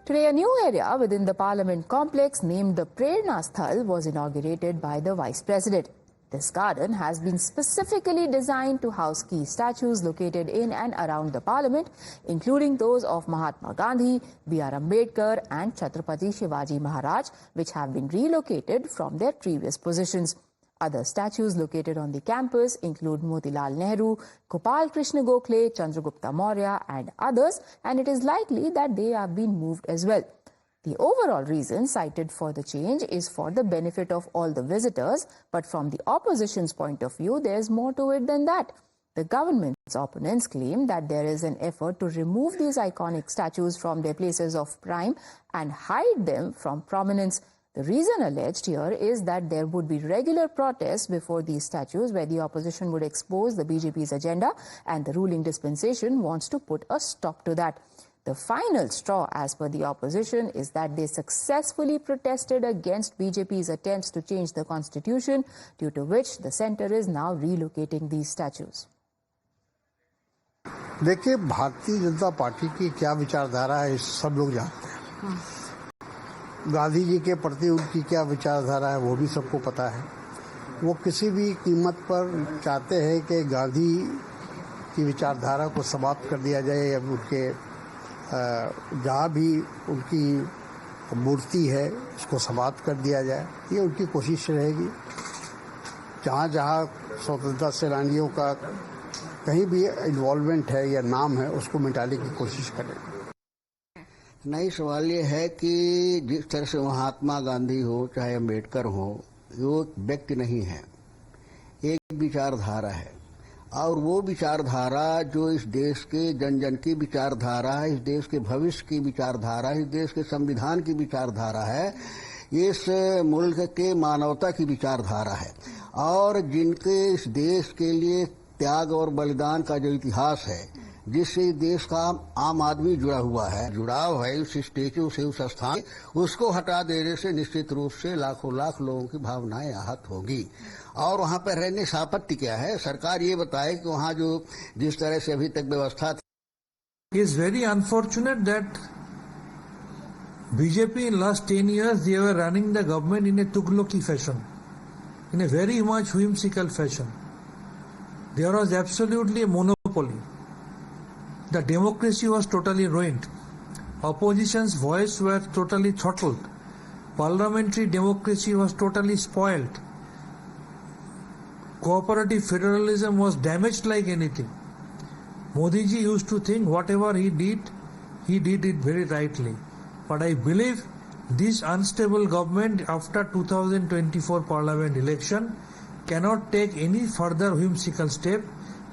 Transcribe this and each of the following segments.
Today, a new area within the Parliament complex named the Prerna Sthal was inaugurated by the Vice President. This garden has been specifically designed to house key statues located in and around the Parliament, including those of Mahatma Gandhi, B. R. Ambedkar and Chhatrapati Shivaji Maharaj, which have been relocated from their previous positions. Other statues located on the campus include Motilal Nehru, Gopal Krishna Gokhale, Chandragupta Maurya and others, and it is likely that they have been moved as well. The overall reason cited for the change is for the benefit of all the visitors, but from the opposition's point of view, there is more to it than that. The government's opponents claim that there is an effort to remove these iconic statues from their places of prime and hide them from prominence. The reason alleged here is that there would be regular protests before these statues where the opposition would expose the BJP's agenda, and the ruling dispensation wants to put a stop to that. The final straw, as per the opposition, is that they successfully protested against BJP's attempts to change the constitution, due to which the centre is now relocating these statues. देखिए, Bharatiya Janata party की क्या विचारधारा है सब लोग जानते हैं। गांधी जी के प्रति उनकी क्या विचारधारा है वो भी सबको पता है। वो किसी भी कीमत पर चाहते हैं कि गांधी की विचारधारा को समाप्त कर दिया जाए, या उनके जहाँ भी उनकी मूर्ति है उसको समाप्त कर दिया जाए, ये उनकी कोशिश रहेगी। जहाँ जहाँ स्वतंत्रता सेनानियों का कहीं भी इन्वॉल्वमेंट है या नाम है, उसको मिटाने की कोशिश करेंगे। नहीं, सवाल ये है कि जिस तरह से महात्मा गांधी हो चाहे अम्बेडकर हो, वो व्यक्ति नहीं है, एक विचारधारा है। और वो विचारधारा जो इस देश के जन जन की विचारधारा है, इस देश के भविष्य की विचारधारा है, इस देश के संविधान की विचारधारा है, इस मुल्क के मानवता की विचारधारा है। और जिनके इस देश के लिए त्याग और बलिदान का जो इतिहास है, जिससे देश का आम आदमी जुड़ा हुआ है, जुड़ाव है उस स्टेचू से, उस स्थान, उसको हटा देने से निश्चित रूप से लाखों लाख लोगों की भावनाएं आहत होगी। और वहां पर रहने से आपत्ति क्या है? सरकार ये बताए कि वहां जो जिस तरह से अभी तक व्यवस्था थी। It's very unfortunate that BJP in last 10 years they were running the government in a Tughlaqi fashion, in a very much whimsical fashion. There was absolutely a monopoly. The democracy was totally ruined. Opposition's voice were totally throttled. Parliamentary democracy was totally spoiled. Cooperative federalism was damaged like anything. Modi ji used to think whatever he did it very rightly. But I believe this unstable government after 2024 parliament election cannot take any further whimsical step,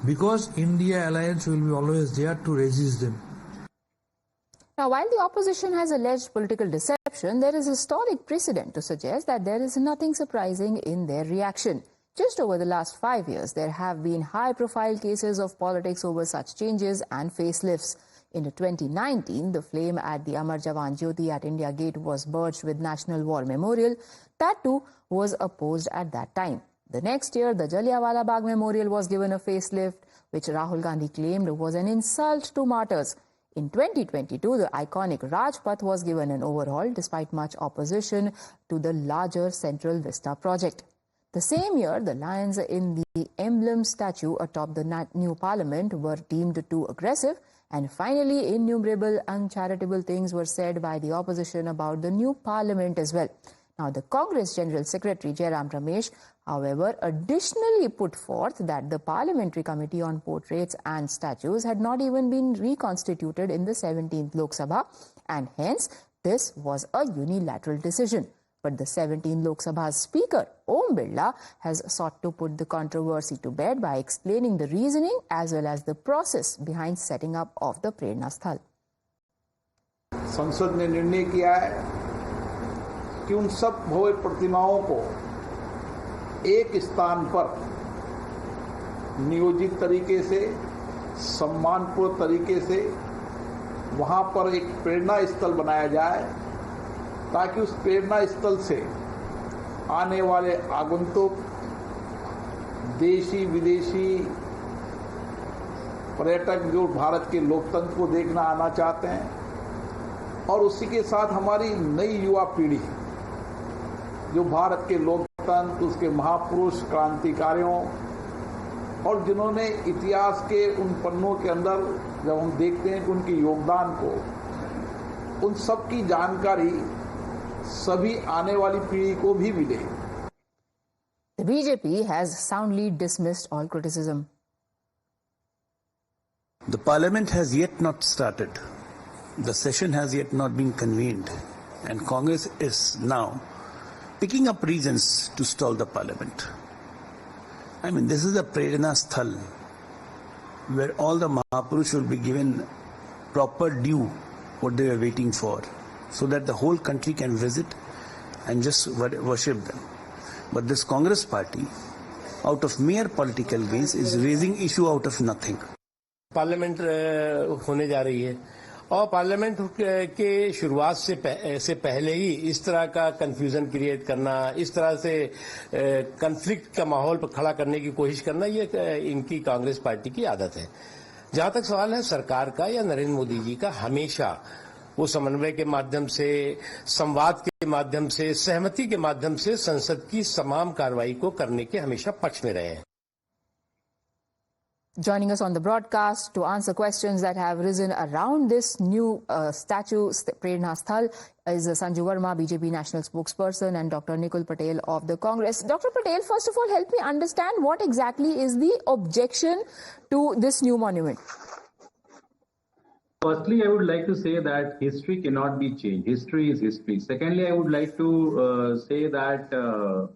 because India alliance will be always there to resist them. Now, while the opposition has alleged political deception, there is historic precedent to suggest that there is nothing surprising in their reaction. Just over the last 5 years, there have been high-profile cases of politics over such changes and facelifts. In 2019, the flame at the Amar Jawan Jyoti at India Gate was merged with National War Memorial. That too was opposed at that time. The next year, the Jallianwala Bagh Memorial was given a facelift, which Rahul Gandhi claimed was an insult to martyrs. In 2022, the iconic Rajpath was given an overhaul despite much opposition to the larger Central Vista project. The same year, the lions in the emblem statue atop the new parliament were deemed too aggressive, and finally innumerable uncharitable things were said by the opposition about the new parliament as well. Now, the Congress General Secretary Jairam Ramesh, however, additionally put forth that the Parliamentary Committee on Portraits and Statues had not even been reconstituted in the 17th Lok Sabha, and hence this was a unilateral decision. But the 17th Lok Sabha's Speaker, Om Birla, has sought to put the controversy to bed by explaining the reasoning as well as the process behind setting up of the Prerna Sthal. संसद ने निर्णय किया है कि उन सब भव्य प्रतिमाओं को एक स्थान पर नियोजित तरीके से, सम्मानपूर्ण तरीके से वहां पर एक प्रेरणा स्थल बनाया जाए, ताकि उस प्रेरणा स्थल से आने वाले आगंतुक देशी विदेशी पर्यटक जो भारत के लोकतंत्र को देखना आना चाहते हैं, और उसी के साथ हमारी नई युवा पीढ़ी जो भारत के लोकतंत्र, उसके महापुरुष क्रांतिकारियों और जिन्होंने इतिहास के उन पन्नों के अंदर जब हम देखते हैं कि उनके योगदान को, उन सब की जानकारी सभी आने वाली पीढ़ी को भी मिले। The BJP has soundly dismissed all criticism. The parliament has yet not started. The session has yet not been convened. And Congress is now picking up reasons to stall the parliament. I mean, this is a Prerna Sthal where all the Mahapurush will be given proper due what they were waiting for, so that the whole country can visit and just worship them. But this Congress party, out of mere political gains, is raising issue out of nothing. Parliament होने जा रही है और parliament के शुरुआत से पहले ही इस तरह का कंफ्यूजन क्रिएट करना, इस तरह से कन्फ्लिक्ट का माहौल खड़ा करने की कोशिश करना, ये इनकी कांग्रेस पार्टी की आदत है। जहां तक सवाल है सरकार का या नरेंद्र मोदी जी का, हमेशा वो समन्वय के माध्यम से, संवाद के माध्यम से, सहमति के माध्यम से संसद की तमाम कार्रवाई को करने के हमेशा पक्ष में रहे हैं। Joining us on the broadcast to answer questions that have risen around this new statue, Prerna Sthal, is Sanju Verma, BJP national spokesperson, and Dr. Nikul Patel of the Congress. Dr. Patel, first of all, help me understand what exactly is the objection to this new monument. Firstly, I would like to say that history cannot be changed. History is history. Secondly, I would like to say that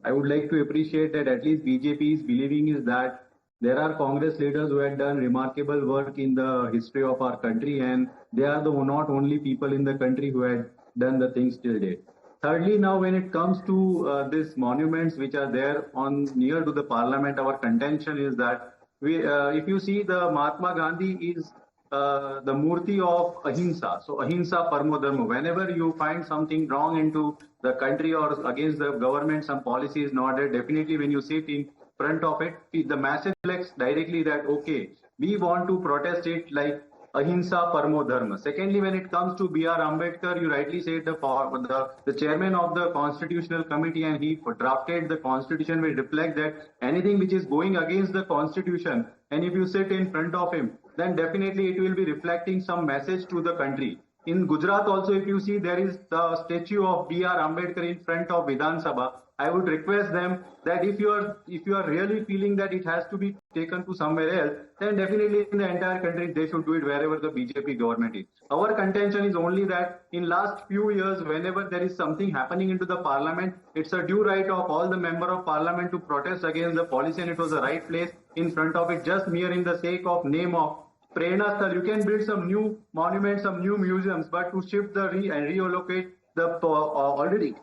I would like to appreciate that at least BJP is believing is that there are Congress leaders who have done remarkable work in the history of our country, and they are the not only people in the country who had done the things till date. Thirdly, now when it comes to these monuments which are there on near to the parliament, our contention is that if you see the Mahatma Gandhi is the murti of ahimsa. So ahimsa parmo dharma. Whenever you find something wrong into the country or against the government, some policy is not there. Definitely when you sit in front of it, the message reflects directly that, okay, we want to protest it like ahimsa parmo dharma. Secondly, when it comes to B.R. Ambedkar, you rightly said the chairman of the constitutional committee, and he drafted the constitution will reflect that anything which is going against the constitution, and if you sit in front of him, then definitely it will be reflecting some message to the country. In Gujarat also, if you see, there is the statue of B.R. Ambedkar in front of Vidhan Sabha. I would request them that if you are really feeling that it has to be taken to somewhere else, then definitely in the entire country they should do it wherever the BJP government is. Our contention is only that in last few years, whenever there is something happening into the parliament, it's a due right of all the member of parliament to protest against the policy, and it was the right place in front of it, just mere in the sake of name of Prerna Sthal. You can build some new monuments, some new museums, but to shift the and reallocate the already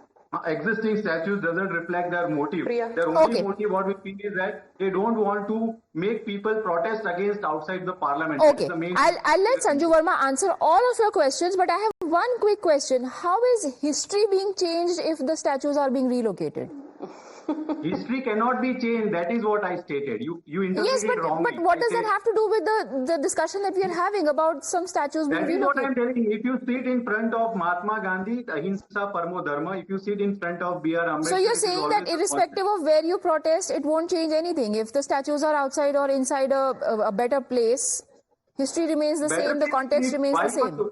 existing statues doesn't reflect their motive. Priya. Their only motive, what we feel, is that they don't want to make people protest against outside the parliament. Okay, I'll let Sanju Verma answer all of your questions, but I have one quick question. How is history being changed if the statues are being relocated? History cannot be changed. That is what I stated. You interpreted it wrongly. But what does that have to do with the discussion that we are having about some statues being relocated? That is what I am telling you. If you sit in front of Mahatma Gandhi, ahimsa parmo dharma. If you sit in front of B.R. Ambedkar, so you're saying that irrespective of where you protest, it won't change anything. If the statues are outside or inside a better place, history remains the same. The context remains the same.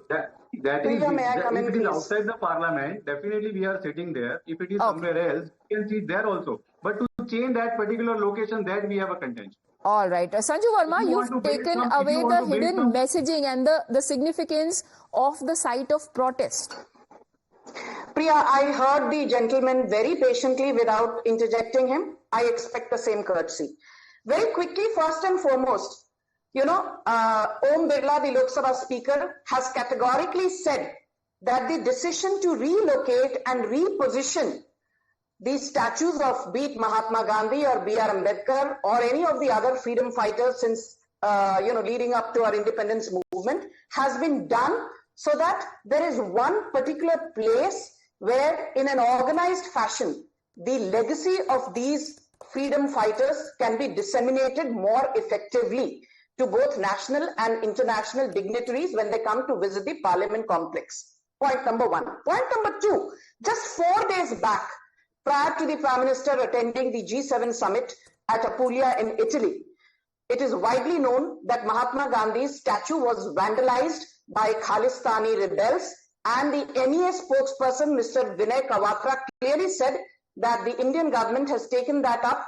That is, if it is outside the parliament, definitely we are sitting there. If it is somewhere else, you can sit there also. But to change that particular location, that we have a contention. All right. Sanju Verma, you've taken away the hidden messaging and the significance of the site of protest. Priya, I heard the gentleman very patiently without interjecting him. I expect the same courtesy. Very quickly, first and foremost, Om Birla, the Lok Sabha Speaker, has categorically said that the decision to relocate and reposition these statues of be it Mahatma Gandhi or B.R. Ambedkar or any of the other freedom fighters since, leading up to our independence movement has been done so that there is one particular place where in an organized fashion, the legacy of these freedom fighters can be disseminated more effectively to both national and international dignitaries when they come to visit the parliament complex. Point number one. Point number two, just 4 days back, prior to the Prime Minister attending the G7 summit at Apulia in Italy, it is widely known that Mahatma Gandhi's statue was vandalized by Khalistani rebels, and the MEA spokesperson, Mr. Vinay Kawatra, clearly said that the Indian government has taken that up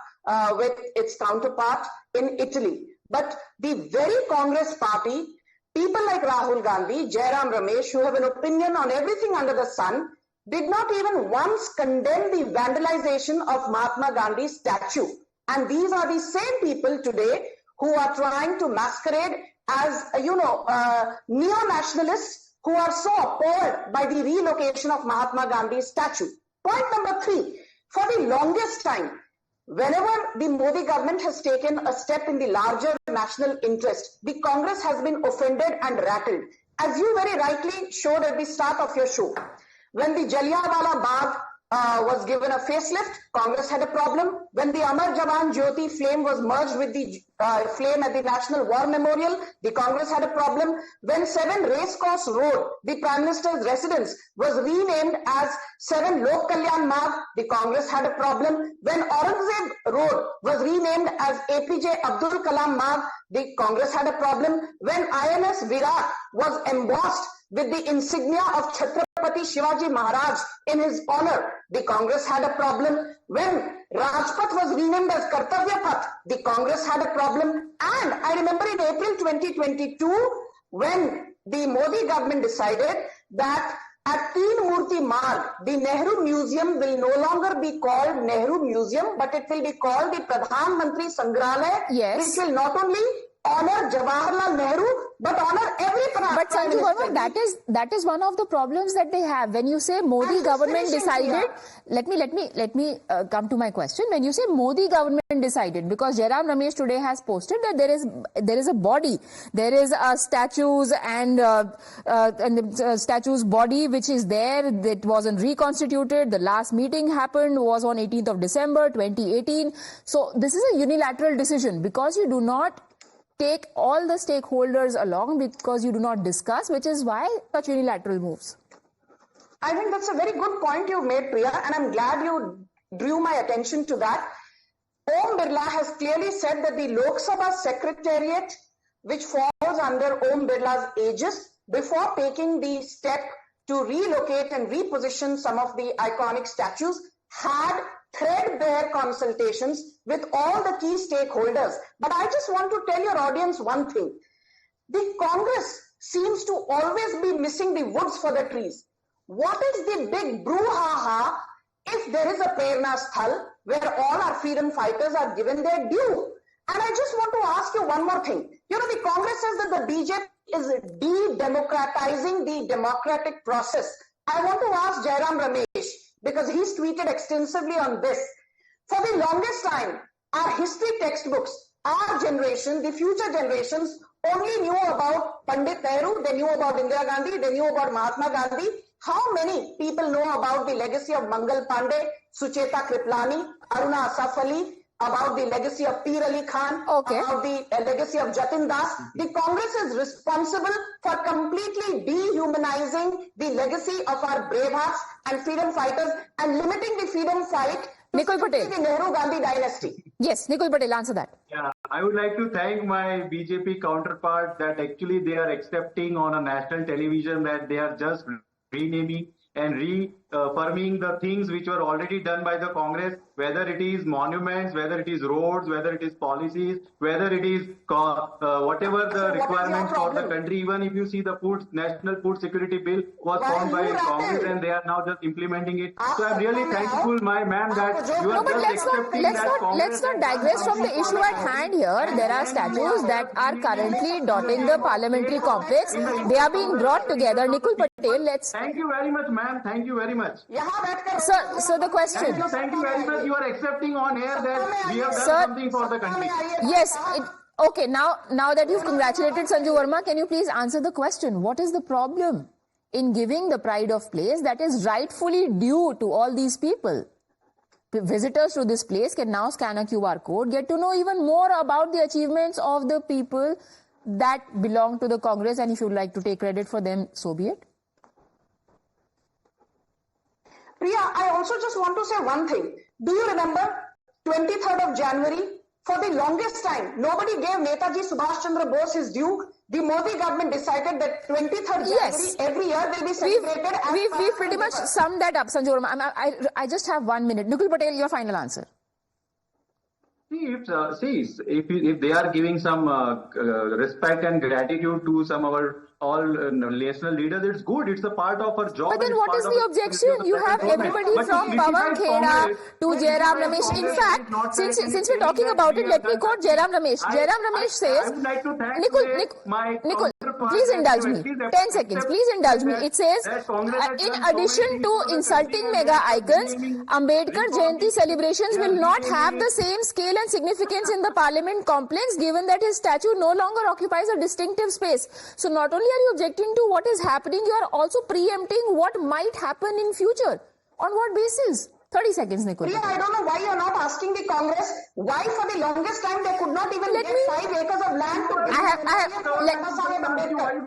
with its counterpart in Italy. But the very Congress party, people like Rahul Gandhi, Jairam Ramesh, who have an opinion on everything under the sun, did not even once condemn the vandalization of Mahatma Gandhi's statue. And these are the same people today who are trying to masquerade as, neo-nationalists who are so appalled by the relocation of Mahatma Gandhi's statue. Point number three, for the longest time, whenever the Modi government has taken a step in the larger national interest, the Congress has been offended and rattled. As you very rightly showed at the start of your show, when the Jallianwala Bagh was given a facelift, Congress had a problem. When the Amar Jawan Jyoti flame was merged with the flame at the National War Memorial, the Congress had a problem. When 7 Racecourse Road, the Prime Minister's residence, was renamed as 7 Lok Kalyan Marg, the Congress had a problem. When Aurangzeb Road was renamed as APJ Abdul Kalam Marg, the Congress had a problem. When INS Virat was embossed with the insignia of Chhatrapati Shivaji Maharaj in his honor, the Congress had a problem. When Rajpath was renamed as Kartavya Path, the Congress had a problem. And I remember in April 2022, when the Modi government decided that at Teen Murti Marg, the Nehru Museum will no longer be called Nehru Museum, but it will be called the Pradhan Mantri Sangrahalaya, Yes. which will not only honor Jawaharlal Nehru, but honor every But Sanju Verma, that is one of the problems that they have. When you say Modi government decided, let me come to my question. When you say Modi government decided, because Jairam Ramesh today has posted that there is a body, there is a statues and the statues body which is there, that wasn't reconstituted. The last meeting happened was on 18th of December 2018. So this is a unilateral decision because you do not take all the stakeholders along, because you do not discuss, which is why such unilateral moves. I think that's a very good point you've made, Priya, and I'm glad you drew my attention to that. Om Birla has clearly said that the Lok Sabha Secretariat, which falls under Om Birla's aegis, before taking the step to relocate and reposition some of the iconic statues, had threadbare consultations with all the key stakeholders. But I just want to tell your audience one thing. The Congress seems to always be missing the woods for the trees. What is the big brouhaha if there is a Prerna Sthal where all our freedom fighters are given their due? And I just want to ask you one more thing. You know, the Congress says that the BJP is de-democratizing the democratic process. I want to ask Jairam Ramesh, because he's tweeted extensively on this. For the longest time, our history textbooks, our generation, the future generations, only knew about Pandit Nehru, they knew about Indira Gandhi, they knew about Mahatma Gandhi. How many people know about the legacy of Mangal Pandey, Sucheta Kriplani, Aruna Asaf Ali, about the legacy of Peer Ali Khan, about the legacy of Jatin Das? The Congress is responsible for completely dehumanizing the legacy of our brave hearts and freedom fighters and limiting the freedom fight to the Nehru-Gandhi dynasty. Yes, Nikul Patel, answer that. Yeah, I would like to thank my BJP counterpart that actually they are accepting on a national television that they are just renaming and reaffirming the things which were already done by the Congress, whether it is monuments, whether it is roads, whether it is policies, whether it is whatever the requirements for the country. Even if you see the National Food Security Bill was formed by Congress and they are now just implementing it. So I'm really thankful, my ma'am, that you are just accepting that Congress. Let's not digress from the issue at hand here. There are statues that are currently dotting the parliamentary complex. They are being brought together. Nikul Patel, let's... Thank you very much, ma'am. Thank you very much. So the question... Thank you very much. You are accepting on air that we have done something for the country. Yes. Okay, now that you've congratulated Sanju Verma, can you please answer the question? What is the problem in giving the pride of place that is rightfully due to all these people? Visitors to this place can now scan a QR code, get to know even more about the achievements of the people that belong to the Congress, and if you'd like to take credit for them, so be it. Priya, I also just want to say one thing. Do you remember 23rd of January? For the longest time, nobody gave Netaji Subhash Chandra Bose his due. The Modi government decided that 23rd January every year will be celebrated. We've pretty much summed that up, Sanju Verma. I just have 1 minute. Nikul Patel, your final answer. If they are giving some respect and gratitude to some of our all national leaders, it's good. It's a part of our job. But then what is the objection? You have everybody from Pawan Kheda to Jairam Ramesh. In fact, since we're talking about it, let me quote Jairam Ramesh. Jairam Ramesh says, Nikul, please indulge me. 10 seconds. Please indulge me. It says, in addition to insulting mega icons, Ambedkar Jayanti celebrations will not have the same scale and significance in the Parliament complex, given that his statue no longer occupies a distinctive space. So not only are you objecting to what is happening, you are also preempting what might happen in future. On what basis? 30 seconds, Nikul. Priya, I don't know why you are not asking the Congress why for the longest time they could not even get 5 acres of land to build.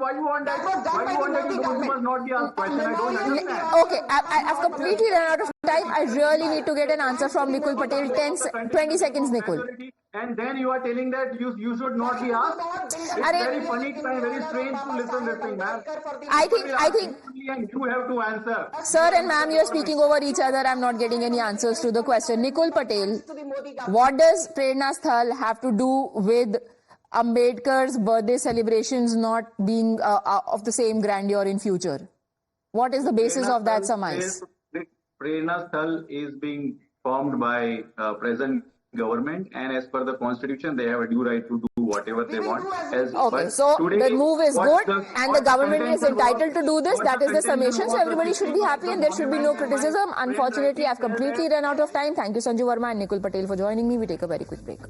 Why you want that? Why you want that? You must not be asked question. I don't understand. Okay, I've completely run out of time. I really need to get an answer from Nikul Patel. 20 seconds, Nikul. And then you are telling that you should not be asked. It's very funny and very strange to listen to this thing, ma'am. I think and you have to answer. Sir and ma'am, you're speaking over each other. I'm not getting any answers to the question. Nikul Patel, what does Prerna Sthal have to do with Ambedkar's birthday celebrations not being of the same grandeur in future? What is the basis of that surmise? Prerna Sthal is being formed by present government, and as per the constitution they have a due right to do whatever they want. Okay, so the move is good and the government is entitled to do this. That is the summation, so everybody should be happy and there should be no criticism. Unfortunately, I've completely run out of time. Thank you Sanju Verma and Nikul Patel for joining me. We take a very quick break.